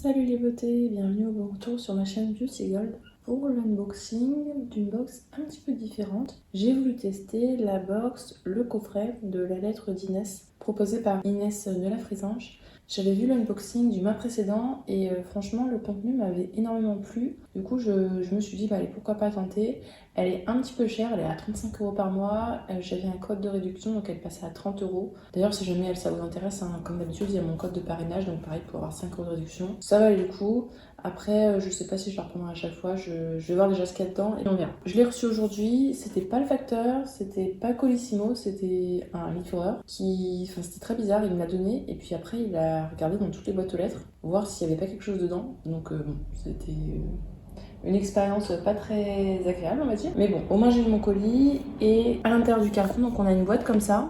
Salut les beautés, bienvenue au bon retour sur ma chaîne Beauty Gold pour l'unboxing d'une box un petit peu différente. J'ai voulu tester la box, le coffret de la lettre d'Inès proposé par Inès de la Frisange. J'avais vu l'unboxing du mois précédent et franchement le contenu m'avait énormément plu. Du coup je me suis dit allez, pourquoi pas tenter. Elle est un petit peu chère, elle est à 35 € par mois. J'avais un code de réduction donc elle passait à 30 €. D'ailleurs si jamais ça vous intéresse, hein, comme d'habitude il y a mon code de parrainage donc pareil pour avoir 5 € de réduction. Ça va du coup. Après je sais pas si je la reprendrai à chaque fois, je vais voir déjà ce qu'il y a dedans et on verra. Je l'ai reçu aujourd'hui, c'était pas le facteur, c'était pas Colissimo, c'était un livreur qui, enfin c'était très bizarre, il me l'a donné et puis après il a regardé dans toutes les boîtes aux lettres, voir s'il y avait pas quelque chose dedans. Donc bon, c'était une expérience pas très agréable on va dire. Mais bon, au moins j'ai eu mon colis et à l'intérieur du carton, donc on a une boîte comme ça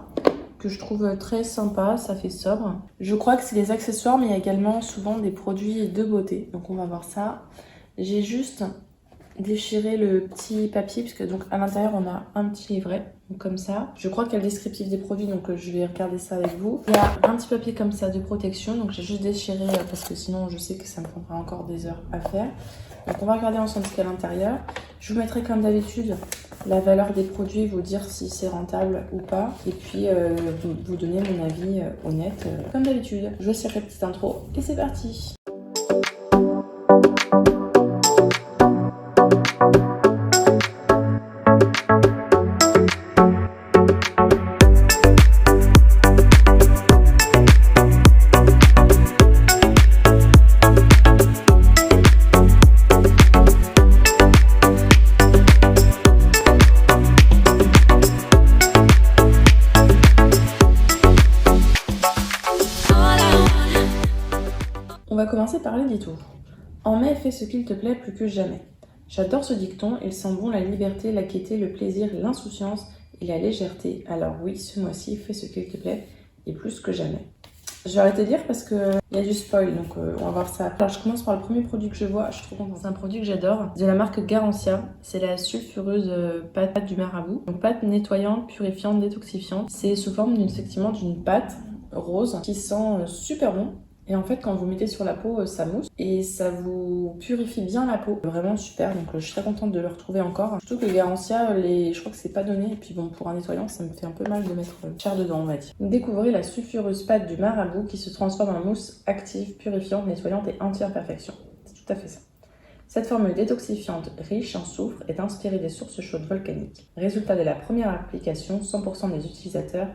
que je trouve très sympa, ça fait sobre. Je crois que c'est des accessoires mais il y a également souvent des produits de beauté. Donc on va voir ça. J'ai juste déchiré le petit papier puisque donc à l'intérieur on a un petit livret. Donc comme ça. Je crois qu'il y a le descriptif des produits donc je vais regarder ça avec vous. Il y a un petit papier comme ça de protection donc j'ai juste déchiré parce que sinon je sais que ça me prendra encore des heures à faire. Donc on va regarder ensemble ce qu'il y a à l'intérieur. Je vous mettrai comme d'habitude la valeur des produits, vous dire si c'est rentable ou pas. Et puis vous donner mon avis honnête comme d'habitude. Je vous laisse faire la petite intro et c'est parti. On va commencer par les détours. En mai, fais ce qu'il te plaît plus que jamais. J'adore ce dicton, il sent bon la liberté, la gaieté, le plaisir, l'insouciance et la légèreté. Alors oui, ce mois-ci, fais ce qu'il te plaît et plus que jamais. Je vais arrêter de lire parce qu'il y a du spoil, donc on va voir ça. Alors je commence par le premier produit que je vois, je suis trop contente. C'est un produit que j'adore, de la marque Garancia. C'est la sulfureuse pâte du marabout. Donc pâte nettoyante, purifiante, détoxifiante. C'est sous forme effectivement d'une pâte rose qui sent super bon. Et en fait, quand vous mettez sur la peau, ça mousse et ça vous purifie bien la peau. Vraiment super, donc je suis très contente de le retrouver encore. Surtout que Garancia, je crois que c'est pas donné. Et puis bon, pour un nettoyant, ça me fait un peu mal de mettre cher dedans, on va dire. Découvrez la sulfureuse pâte du marabout qui se transforme en mousse active, purifiante, nettoyante et anti-imperfection. C'est tout à fait ça. Cette formule détoxifiante riche en soufre est inspirée des sources chaudes volcaniques. Résultat de la première application, 100% des utilisateurs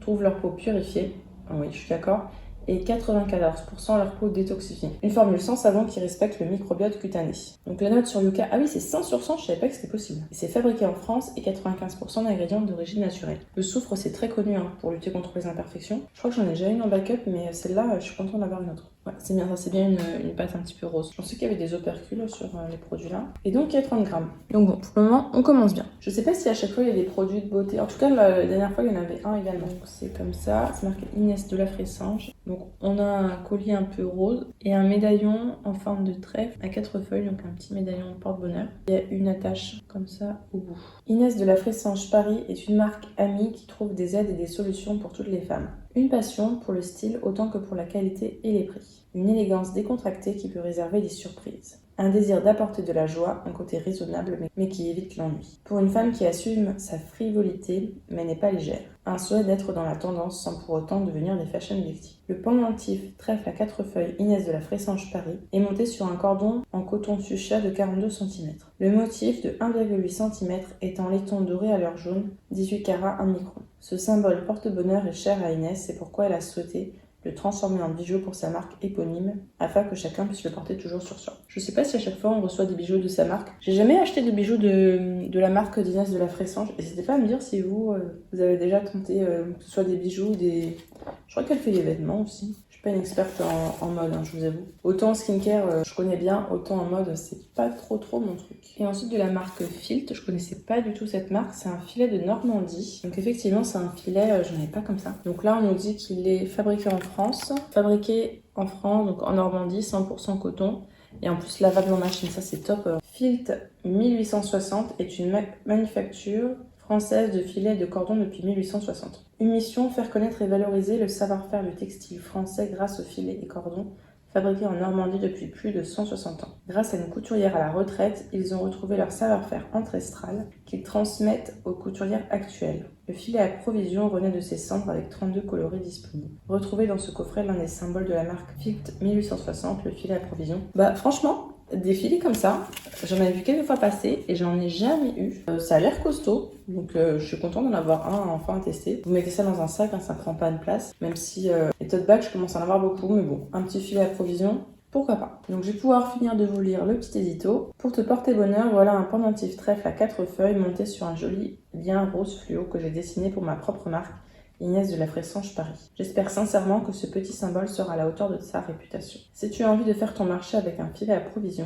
trouvent leur peau purifiée. Oui, je suis d'accord. Et 94% leur peau détoxifiée. Une formule sans savon qui respecte le microbiote cutané. Donc la note sur Yuka, ah oui c'est 100 sur 100, je savais pas que c'était possible. Et c'est fabriqué en France et 95% d'ingrédients d'origine naturelle. Le soufre c'est très connu pour lutter contre les imperfections. Je crois que j'en ai déjà une en backup mais celle-là je suis contente d'avoir une autre. Ouais, c'est bien ça, c'est bien une pâte un petit peu rose. Je pensais qu'il y avait des opercules sur les produits là. Et donc il y a 30 grammes. Donc bon, pour le moment on commence bien. Je sais pas si à chaque fois il y a des produits de beauté. En tout cas la dernière fois il y en avait un également. Donc c'est comme ça, c'est marqué Inès de la Frisange. Donc on a un collier un peu rose et un médaillon en forme de trèfle à 4 feuilles, donc un petit médaillon porte-bonheur. Il y a une attache comme ça au bout. Inès de la Frisange Paris est une marque amie qui trouve des aides et des solutions pour toutes les femmes. Une passion pour le style autant que pour la qualité et les prix. Une élégance décontractée qui peut réserver des surprises. Un désir d'apporter de la joie, un côté raisonnable mais qui évite l'ennui. Pour une femme qui assume sa frivolité mais n'est pas légère. Un souhait d'être dans la tendance sans pour autant devenir des fashion victimes. Le pendentif trèfle à 4 feuilles Inès de la Frisange Paris est monté sur un cordon en coton fuchsia de 42 cm. Le motif de 1,8 cm est en laiton doré à l'heure jaune, 18 carats 1 micron. Ce symbole porte-bonheur est cher à Inès, c'est pourquoi elle a souhaité le transformer en bijou pour sa marque éponyme, afin que chacun puisse le porter toujours sur soi. Je sais pas si à chaque fois on reçoit des bijoux de sa marque. J'ai jamais acheté de bijoux de la marque d'Inès de la Frisange. N'hésitez pas à me dire si vous avez déjà tenté que ce soit des bijoux, Je crois qu'elle fait des vêtements aussi. Je suis pas une experte en mode, je vous avoue. Autant en skincare, je connais bien, autant en mode, c'est pas trop mon truc. Et ensuite de la marque Filt, je connaissais pas du tout cette marque, c'est un filet de Normandie. Donc effectivement, c'est un filet, j'en ai pas comme ça. Donc là, on nous dit qu'il est fabriqué en France. Fabriqué en France, donc en Normandie, 100% coton. Et en plus, lavable en machine, ça c'est top. Filt 1860 est une manufacture française de filets et de cordons depuis 1860. Une mission, faire connaître et valoriser le savoir-faire du textile français grâce aux filets et cordons fabriqués en Normandie depuis plus de 160 ans. Grâce à une couturière à la retraite, ils ont retrouvé leur savoir-faire ancestral qu'ils transmettent aux couturières actuelles. Le filet à provision renaît de ses cendres avec 32 coloris disponibles. Retrouvez dans ce coffret l'un des symboles de la marque Filt 1860, le filet à provision. Franchement, des filets comme ça, j'en ai vu quelques fois passer et j'en ai jamais eu. Ça a l'air costaud, donc je suis contente d'en avoir un enfin à tester. Vous mettez ça dans un sac, hein, ça prend pas de place, même si les tote bags, je commence à en avoir beaucoup, mais bon, un petit filet à provision, pourquoi pas. Donc je vais pouvoir finir de vous lire le petit édito. Pour te porter bonheur, voilà un pendentif trèfle à 4 feuilles monté sur un joli lien rose fluo que j'ai dessiné pour ma propre marque, Inès de la Fressange Paris. J'espère sincèrement que ce petit symbole sera à la hauteur de sa réputation. Si tu as envie de faire ton marché avec un filet à provision,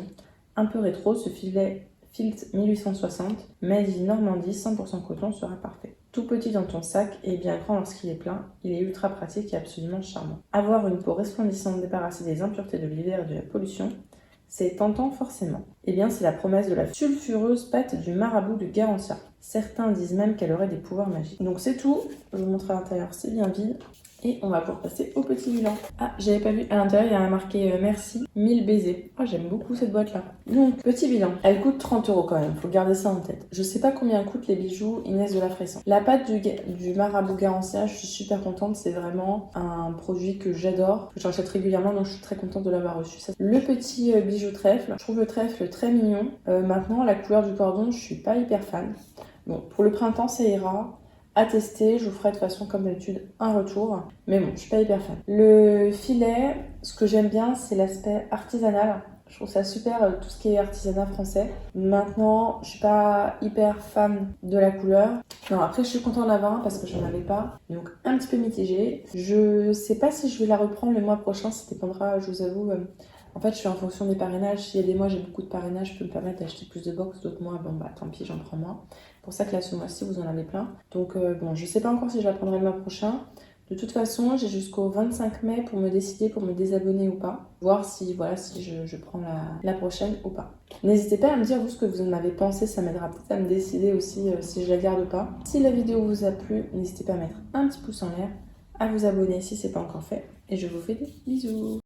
un peu rétro, ce filet Filt 1860, made in Normandie 100% coton sera parfait. Tout petit dans ton sac et bien grand lorsqu'il est plein, il est ultra pratique et absolument charmant. Avoir une peau resplendissante débarrassée des impuretés de l'hiver et de la pollution, c'est tentant forcément. Eh bien, c'est la promesse de la sulfureuse pâte du marabout de Garancia. Certains disent même qu'elle aurait des pouvoirs magiques. Donc c'est tout, je vous montre à l'intérieur, c'est bien vide. Et on va pouvoir passer au petit bilan. Ah, j'avais pas vu, à l'intérieur il y a marqué merci, 1000 baisers. Oh, j'aime beaucoup cette boîte là. Donc, petit bilan. Elle coûte 30 € quand même, faut garder ça en tête. Je sais pas combien coûtent les bijoux Inès de la Fressange. La pâte du marabout Garancia, je suis super contente, c'est vraiment un produit que j'adore, que j'achète régulièrement, donc je suis très contente de l'avoir reçu. Le petit bijou trèfle, je trouve le trèfle très mignon. Maintenant, la couleur du cordon, je suis pas hyper fan. Bon, pour le printemps, ça ira. À tester, je vous ferai de toute façon comme d'habitude un retour, mais bon, je suis pas hyper fan. Le filet, ce que j'aime bien, c'est l'aspect artisanal. Je trouve ça super, tout ce qui est artisanat français. Maintenant, je suis pas hyper fan de la couleur. Non, après, je suis contente d'en avoir un parce que j'en avais pas. Donc, un petit peu mitigé. Je sais pas si je vais la reprendre le mois prochain, ça dépendra, je vous avoue. En fait, je fais en fonction des parrainages. S'il y a des mois, j'ai beaucoup de parrainages, je peux me permettre d'acheter plus de box. D'autres mois, bon, tant pis, j'en prends moins. C'est pour ça que là, ce mois-ci, vous en avez plein. Donc, bon, je sais pas encore si je la prendrai le mois prochain. De toute façon, j'ai jusqu'au 25 mai pour me décider pour me désabonner ou pas. Voir si, voilà, si je prends la prochaine ou pas. N'hésitez pas à me dire vous ce que vous en avez pensé, ça m'aidera peut-être à me décider aussi si je la garde ou pas. Si la vidéo vous a plu, n'hésitez pas à mettre un petit pouce en l'air, à vous abonner si ce n'est pas encore fait. Et je vous fais des bisous.